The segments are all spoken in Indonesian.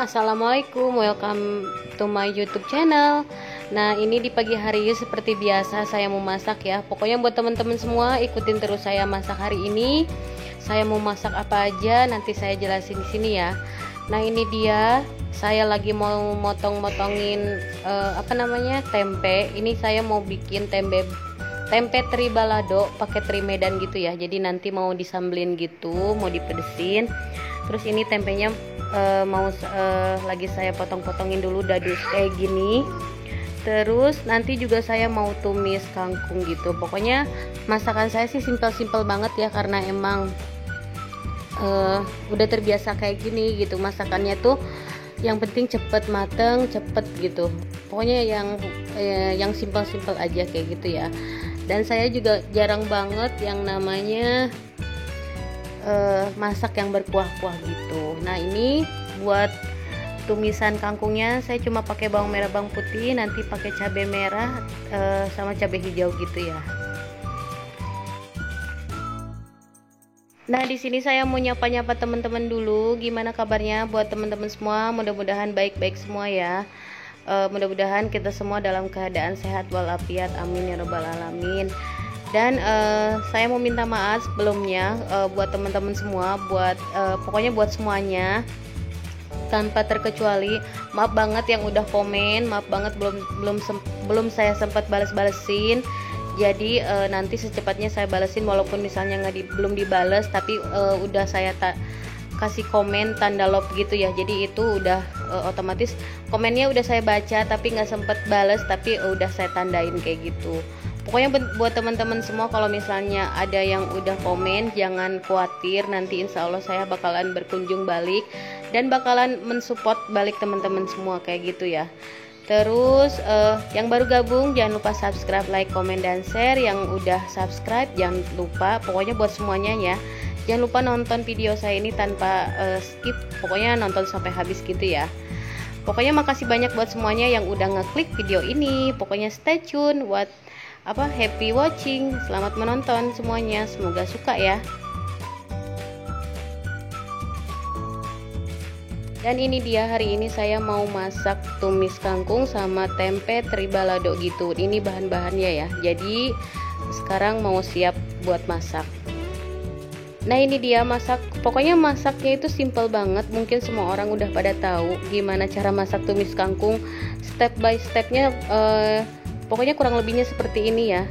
Assalamualaikum, welcome to my YouTube channel. Nah, ini di pagi hari seperti biasa saya mau masak ya. Pokoknya buat teman-teman semua ikutin terus saya masak hari ini. Saya mau masak apa aja nanti saya jelasin di sini ya. Nah, ini dia saya lagi mau motong-motongin tempe. Ini saya mau bikin tempe teri balado pakai teri Medan gitu ya. Jadi nanti mau disambelin gitu, mau dipedesin. Terus ini tempenya lagi saya potong-potongin dulu dadus kayak gini. Terus nanti juga saya mau tumis kangkung gitu. Pokoknya masakan saya sih simpel-simpel banget ya, karena emang udah terbiasa kayak gini gitu. Masakannya tuh yang penting cepet mateng, cepet gitu. Pokoknya yang simpel-simpel aja kayak gitu ya. Dan saya juga jarang banget yang namanya masak yang berkuah-kuah gitu. Nah, ini buat tumisan kangkungnya saya cuma pakai bawang merah, bawang putih, nanti pakai cabai merah sama cabai hijau gitu ya. Nah, di sini saya mau nyapa-nyapa teman-teman dulu. Gimana kabarnya buat teman-teman semua? Mudah-mudahan baik-baik semua ya. Mudah-mudahan kita semua dalam keadaan sehat walafiat. Amin ya rabbal alamin. Dan saya mau minta maaf sebelumnya buat teman-teman semua, pokoknya buat semuanya tanpa terkecuali. Maaf banget yang udah komen, maaf banget belum saya sempat balesin. Jadi nanti secepatnya saya balesin, walaupun misalnya belum dibales, tapi udah saya kasih komen tanda love gitu ya. Jadi itu udah otomatis komennya udah saya baca, tapi nggak sempet bales, tapi udah saya tandain kayak gitu. Pokoknya buat teman-teman semua, kalau misalnya ada yang udah komen, jangan khawatir, nanti insya Allah saya bakalan berkunjung balik dan bakalan mensupport balik teman-teman semua kayak gitu ya. Terus yang baru gabung jangan lupa subscribe, like, komen, dan share. Yang udah subscribe jangan lupa, pokoknya buat semuanya ya, jangan lupa nonton video saya ini tanpa skip, pokoknya nonton sampai habis gitu ya. Pokoknya makasih banyak buat semuanya yang udah ngeklik video ini. Pokoknya stay tune, happy watching, selamat menonton semuanya, semoga suka ya. Dan ini dia, hari ini saya mau masak tumis kangkung sama tempe teri balado gitu. Ini bahan-bahannya ya. Jadi sekarang mau siap buat masak. Nah, ini dia pokoknya masaknya itu simple banget. Mungkin semua orang udah pada tahu gimana cara masak tumis kangkung. Step by stepnya pokoknya kurang lebihnya seperti ini ya.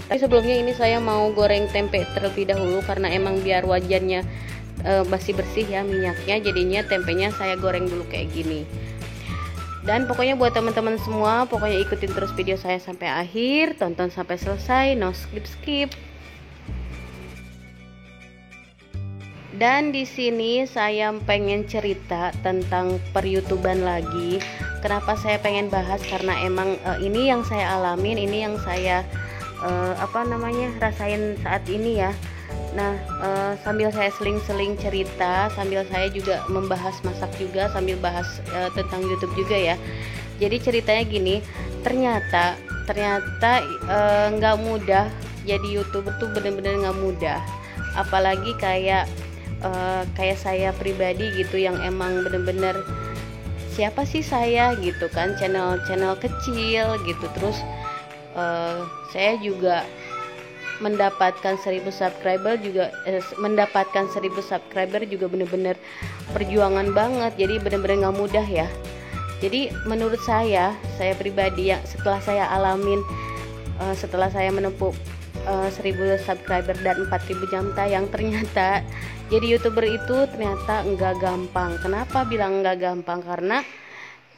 Tapi sebelumnya ini saya mau goreng tempe terlebih dahulu, karena emang biar wajannya masih bersih ya minyaknya, jadinya tempenya saya goreng dulu kayak gini. Dan pokoknya buat teman-teman semua, pokoknya ikutin terus video saya sampai akhir, tonton sampai selesai, no skip. Dan di sini saya pengen cerita tentang per-YouTuban lagi. Kenapa saya pengen bahas? Karena emang ini yang saya alamin, ini yang saya rasain saat ini ya. Nah, sambil saya seling-seling cerita, sambil saya juga membahas masak juga, sambil bahas tentang YouTube juga ya. Jadi ceritanya gini, ternyata nggak mudah jadi YouTuber tuh, bener-bener nggak mudah. Apalagi kayak saya pribadi gitu, yang emang bener-bener siapa sih saya gitu kan, channel kecil gitu. Terus saya juga mendapatkan 1000 subscriber juga bener-bener perjuangan banget. Jadi bener-bener nggak mudah ya. Jadi menurut saya pribadi, ya setelah saya alamin, setelah saya menempuh 1000 subscriber dan 4000 jam tayang, ternyata jadi YouTuber itu ternyata nggak gampang. Kenapa bilang nggak gampang? Karena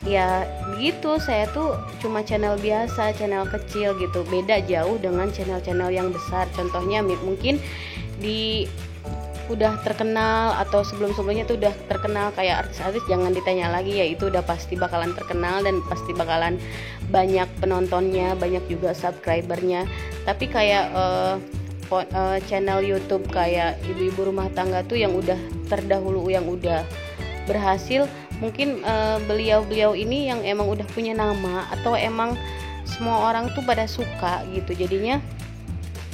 ya begitu, saya tuh cuma channel biasa, channel kecil gitu, beda jauh dengan channel-channel yang besar. Contohnya mungkin udah terkenal, atau sebelum-sebelumnya tuh udah terkenal kayak artis-artis, jangan ditanya lagi ya, itu udah pasti bakalan terkenal dan pasti bakalan banyak penontonnya, banyak juga subscribernya. Tapi kayak channel YouTube kayak ibu-ibu rumah tangga tuh yang udah terdahulu, yang udah berhasil, mungkin beliau-beliau ini yang emang udah punya nama, atau emang semua orang tuh pada suka gitu, jadinya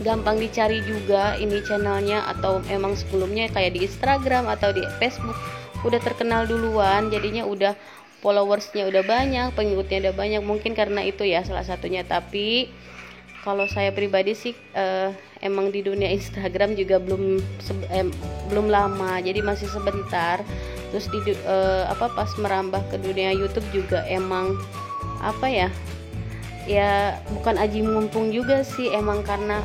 gampang dicari juga ini channelnya. Atau emang sebelumnya kayak di Instagram atau di Facebook udah terkenal duluan, jadinya udah followersnya udah banyak, pengikutnya udah banyak, mungkin karena itu ya salah satunya. Tapi kalau saya pribadi sih emang di dunia Instagram juga belum lama, jadi masih sebentar. Terus pas merambah ke dunia YouTube juga emang ya bukan aji mumpung juga sih, emang karena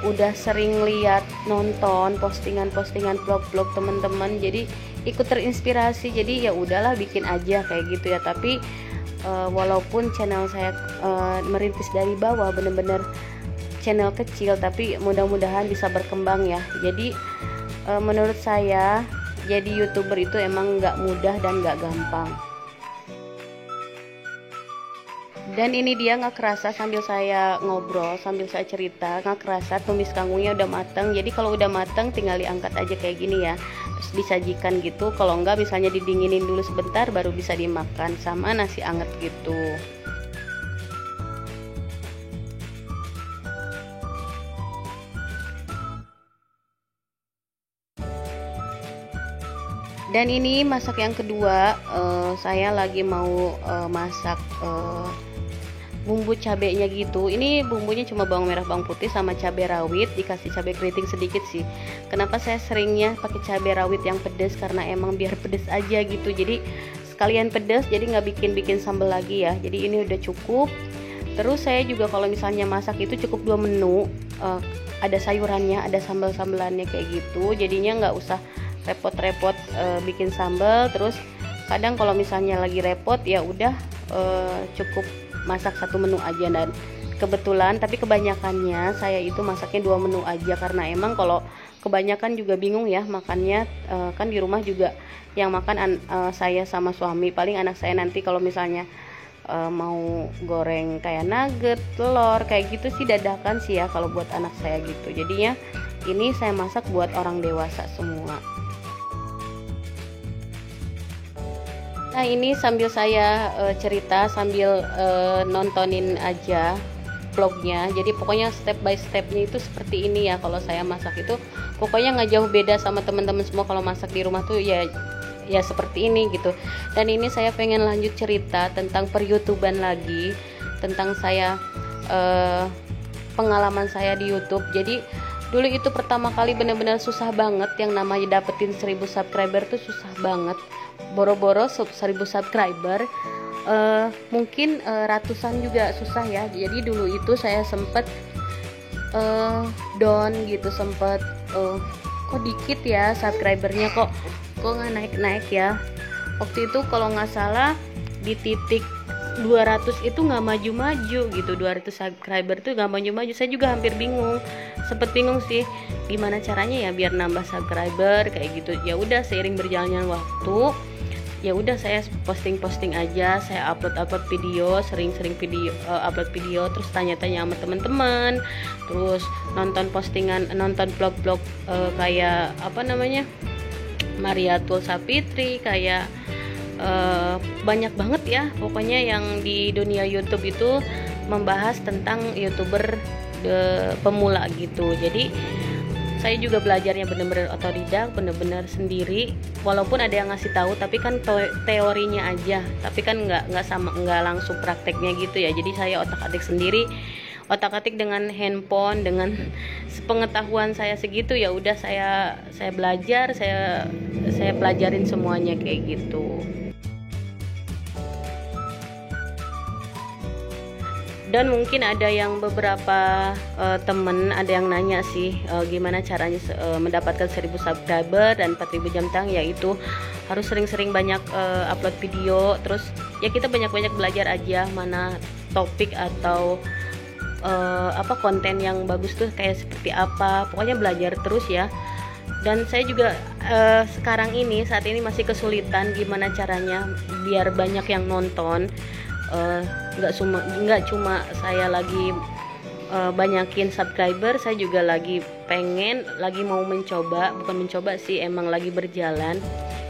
udah sering lihat nonton postingan-postingan vlog-vlog teman-teman, jadi ikut terinspirasi, jadi ya udahlah bikin aja kayak gitu ya. Tapi walaupun channel saya merintis dari bawah, bener-bener channel kecil, tapi mudah-mudahan bisa berkembang ya. Jadi menurut saya jadi YouTuber itu emang nggak mudah dan nggak gampang. Dan ini dia nggak kerasa sambil saya ngobrol, sambil saya cerita, nggak kerasa tumis kangkungnya udah matang. Jadi kalau udah matang tinggal diangkat aja kayak gini ya, terus disajikan gitu. Kalau enggak misalnya didinginin dulu sebentar baru bisa dimakan sama nasi anget gitu. Dan ini masak yang kedua, saya lagi mau masak bumbu cabenya gitu. Ini bumbunya cuma bawang merah, bawang putih sama cabai rawit, dikasih cabai keriting sedikit sih. Kenapa saya seringnya pakai cabai rawit yang pedas, karena emang biar pedas aja gitu. Jadi sekalian pedas, jadi nggak bikin sambal lagi ya. Jadi ini udah cukup. Terus saya juga kalau misalnya masak itu cukup 2 menu, ada sayurannya, ada sambal-sambelannya kayak gitu. Jadinya nggak usah repot-repot bikin sambal. Terus kadang kalau misalnya lagi repot ya udah cukup masak 1 menu aja. Dan kebetulan, tapi kebanyakannya saya itu masaknya 2 menu aja, karena emang kalau kebanyakan juga bingung ya makannya. Kan di rumah juga yang makan saya sama suami, paling anak saya nanti kalau misalnya mau goreng kayak nugget, telur kayak gitu sih dadakan sih ya kalau buat anak saya gitu. Jadinya ini saya masak buat orang dewasa semua. Nah ini sambil saya cerita sambil nontonin aja vlognya. Jadi pokoknya step by stepnya itu seperti ini ya. Kalau saya masak itu pokoknya nggak jauh beda sama teman-teman semua. Kalau masak di rumah tuh ya seperti ini gitu. Dan ini saya pengen lanjut cerita tentang per-YouTuban lagi, tentang saya pengalaman saya di YouTube. Jadi dulu itu pertama kali bener-bener susah banget, yang namanya dapetin 1000 subscriber tuh susah banget. Boro-boro 1000 subscriber, mungkin ratusan juga susah ya. Jadi dulu itu saya sempet down gitu, sempet kok dikit ya subscribernya, kok nggak naik-naik ya. Waktu itu kalau nggak salah di titik 200 itu nggak maju-maju gitu, 200 subscriber tuh nggak maju-maju. Saya juga hampir bingung, sempet bingung sih gimana caranya ya biar nambah subscriber kayak gitu. Ya udah seiring berjalannya waktu, ya udah saya posting aja, saya upload video, sering-sering upload video, terus tanya-tanya sama teman-teman, terus nonton vlog-vlog kayak Mariatul Sapitri, kayak banyak banget ya pokoknya yang di dunia YouTube itu membahas tentang YouTuber pemula gitu. Jadi saya juga belajarnya bener-bener otodidak, bener-bener sendiri. Walaupun ada yang ngasih tahu, tapi kan teorinya aja, tapi kan nggak langsung prakteknya gitu ya. Jadi saya otak-atik sendiri, otak-atik dengan handphone, dengan sepengetahuan saya segitu. Ya udah saya belajar, saya pelajarin semuanya kayak gitu. Dan mungkin ada yang beberapa temen ada yang nanya sih gimana caranya mendapatkan 1000 subscriber dan 4000 jam tayang, yaitu harus sering-sering banyak upload video. Terus ya kita banyak-banyak belajar aja mana topik atau konten yang bagus tuh kayak seperti apa. Pokoknya belajar terus ya. Dan saya juga saat ini masih kesulitan gimana caranya biar banyak yang nonton. Nggak cuma saya lagi banyakin subscriber, saya juga lagi mau bukan mencoba sih, emang lagi berjalan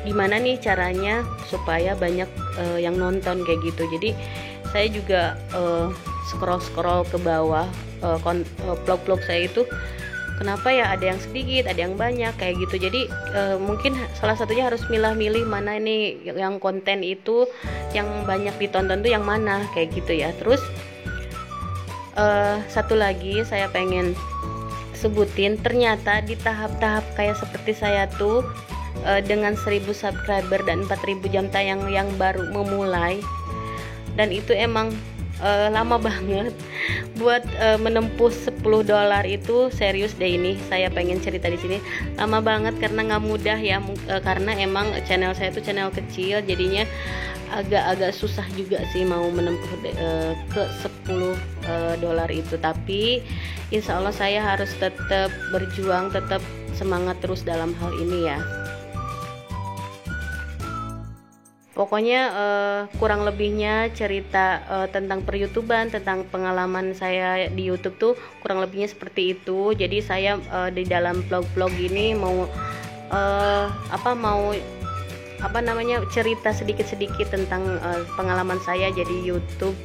gimana nih caranya supaya banyak yang nonton kayak gitu. Jadi saya juga scroll ke bawah vlog-vlog saya itu kenapa ya ada yang sedikit, ada yang banyak kayak gitu. Jadi mungkin salah satunya harus milah-milih mana ini yang konten itu yang banyak ditonton tuh yang mana kayak gitu ya. Terus satu lagi saya pengen sebutin, ternyata di tahap-tahap kayak seperti saya tuh dengan 1000 subscriber dan 4000 jam tayang yang baru memulai, dan itu emang lama banget buat menempuh $10 itu. Serius deh, ini saya pengen cerita di sini, lama banget karena nggak mudah ya, karena emang channel saya itu channel kecil, jadinya agak susah juga sih mau menempuh ke $10 itu. Tapi insya Allah saya harus tetap berjuang, tetap semangat terus dalam hal ini ya. Pokoknya kurang lebihnya cerita tentang per-YouTuban, tentang pengalaman saya di YouTube tuh kurang lebihnya seperti itu. Jadi saya di dalam vlog-vlog ini mau cerita sedikit-sedikit tentang pengalaman saya jadi YouTube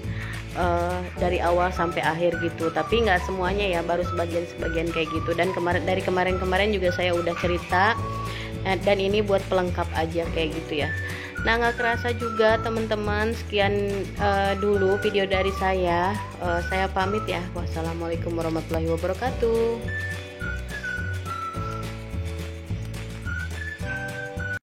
dari awal sampai akhir gitu. Tapi nggak semuanya ya, baru sebagian kayak gitu. Dan dari kemarin juga saya udah cerita, dan ini buat pelengkap aja kayak gitu ya. Nah, nggak kerasa juga teman-teman, sekian dulu video dari saya. Saya pamit ya. Wassalamualaikum warahmatullahi wabarakatuh.